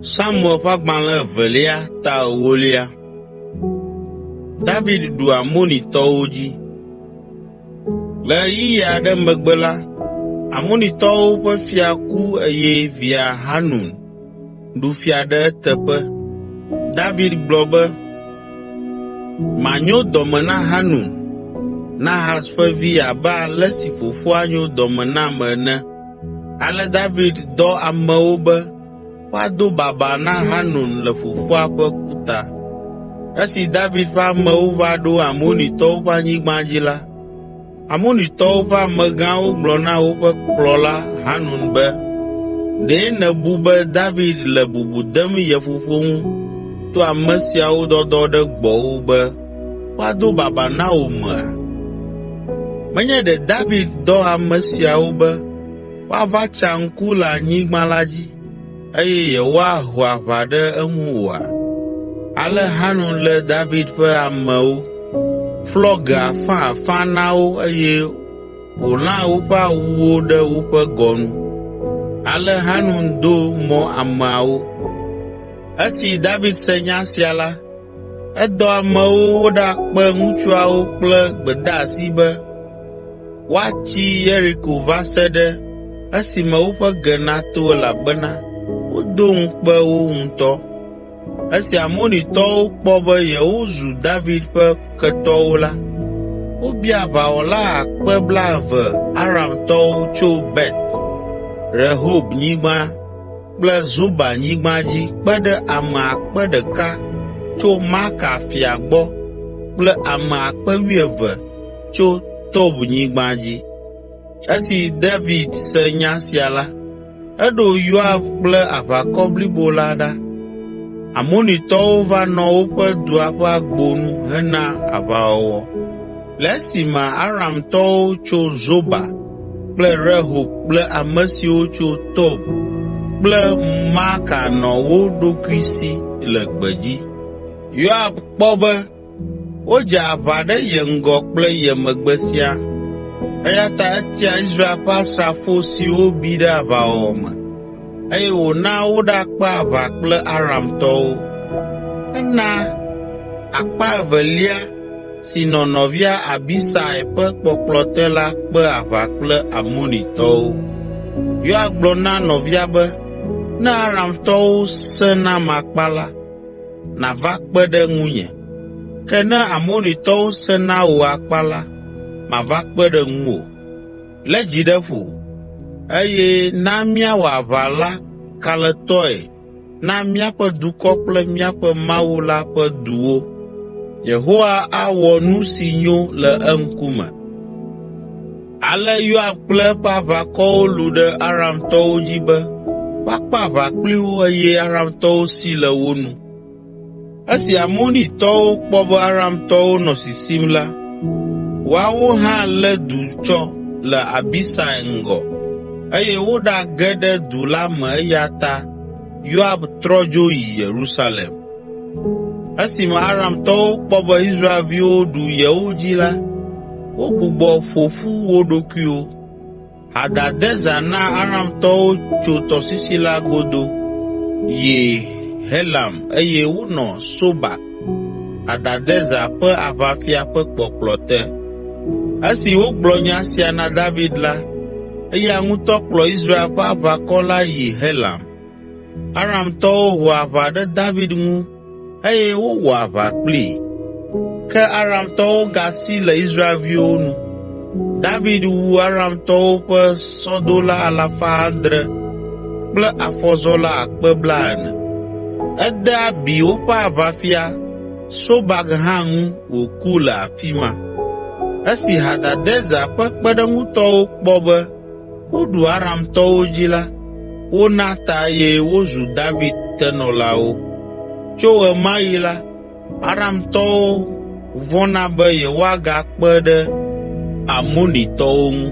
Samuel Fagbanle Velia ta Wolia. David du Amonitɔwo dzi. Le ɣeyiɣi aɖe megbe la, Amonitɔwo ƒe fia ku eye via Hanun ɖu fia ɖe eteƒe. David gblɔ be, manyo dɔme na Hanun, Nahas ƒe vi abe ale si fofoa nyo dɔme nam ene. Ale David dɔ amewo be woado baba na Hanun le fofoa ƒe ku ta. Esi David ƒe amewo va ɖo Amonitɔwo ƒe anyigba dzi la, Amonitɔwo ƒe amegãwo gblɔ na woƒe kplɔla Hanun be, ɖe nèbu be David le bubu dem ye fofo ŋu to ame siawo dɔdɔ ɖe gbɔwò be woado baba na wò mea? Menye ɖe David dɔ ame siawo be woava tsa ŋku le anyigba la dzi, eye yewoaho aʋa ɖe eŋu oa? Ale Hanun lé David ƒe amewo, ƒlɔ ge afãafã na wo eye wòlã woƒe awuwo ɖe woƒe gɔnu. Ale Hanun do mɔ ameawo. Esi David se nya sia la, edɔ amewo woɖakpe ŋutsuawo kple gbedeasi be woatsi Yeriko va se ɖe esime woƒe ge nato elabena wodo ŋukpe wo ŋutɔ. Esi Amonitɔwo kpɔ be yewozu David ƒe ketɔwo la, wobia aʋawɔla 20,000 Aramtɔwo tso Bet Rehob nyigba kple Zoba nyigba dzi kpe ɖe ame 1,000 tso Maka fia gbɔ kple ame 12,000 tso Tob nyigba dzi. Esi David se nya sia la, eɖo Yoab kple aʋakɔ blibo la ɖa. Amonitɔwo va nɔ woƒe dua ƒe agbonu hena aʋawɔwɔ. Le esime Aramtɔwo tso Zoba kple Rehob kple ame siwo tso Tob kple Maka nɔ wo ɖokui si le gbedzi, Yoab kpɔ be wodze aʋa ɖe ye ŋgɔ kple ye megbe siaa, eya ta etia Israel ƒe asrafo siwo bi ɖe aʋawɔwɔ me, eye wòna woɖakpe aʋa kple Aramtɔwo. Ena 20,000 si nɔ nɔvia Abisai ƒe kpɔkplɔ te la kpe aʋa kple Amonitɔwo. Yoab gblɔ na nɔvia be, ne Aramtɔwo sẽ nam akpa la, nàva kpe ɖe ŋunye, ke ne Amonitɔwo sẽ na wò akpa la, mava kpe ɖe ŋuwò. Lé dzi ɖe ƒo, eye na míawɔ aʋa la kalẽtɔe na míaƒe dukɔ kple míaƒe Mawu la ƒe duwo. Yehowa awɔ nu si nyo le eŋkume. Ale Yoab kple eƒe aʋakɔwo lũ ɖe Aramtɔwo dzi be woakpe aʋa kpli wo eye Aramtɔwo si le wo nu. Esi Amonitɔwo kpɔ be Aramtɔwo nɔ sisim la, woawo hã lé du tsɔ le Abisai ŋgɔ, eye woɖage ɖe du la me eya ta Yoab trɔ dzo yi Yerusalem. Esime Aramtɔwo kpɔ be Israelviwo ɖu yewo dzi la, wogbugbɔ ƒo ƒu wo ɖokuiwo. Hadadezer na Aramtɔwo tso tɔsisi la godo yi Helam eye wonɔ Sobak, Hadadezer ƒe aʋafia ƒe kpɔkplɔ te. Esi wogblɔ nya sia na David la, eya ŋutɔ kplɔ Israel ƒe aʋakɔ la yi Helam. Aramtɔwo ho aʋa ɖe David ŋu eye wowɔ aʋa kplii. Ke Aramtɔwo gasi le Israelviwo nu. David wu Aramtɔwo ƒe sɔdola 700 kple afɔzɔla 40,000. Ede abi woƒe aʋafia Sobak hã ŋu wòku le afi ma. Esi Hadadezer ƒe kpeɖeŋutɔwo kpɔ be woɖu Aramtɔwo dzi la, wona ta eye wozu David tenɔlawo. Tso ɣe ma ɣi la, Aramtɔwo vɔ̃na be yewoagakpe ɖe Amonitɔwo ŋu.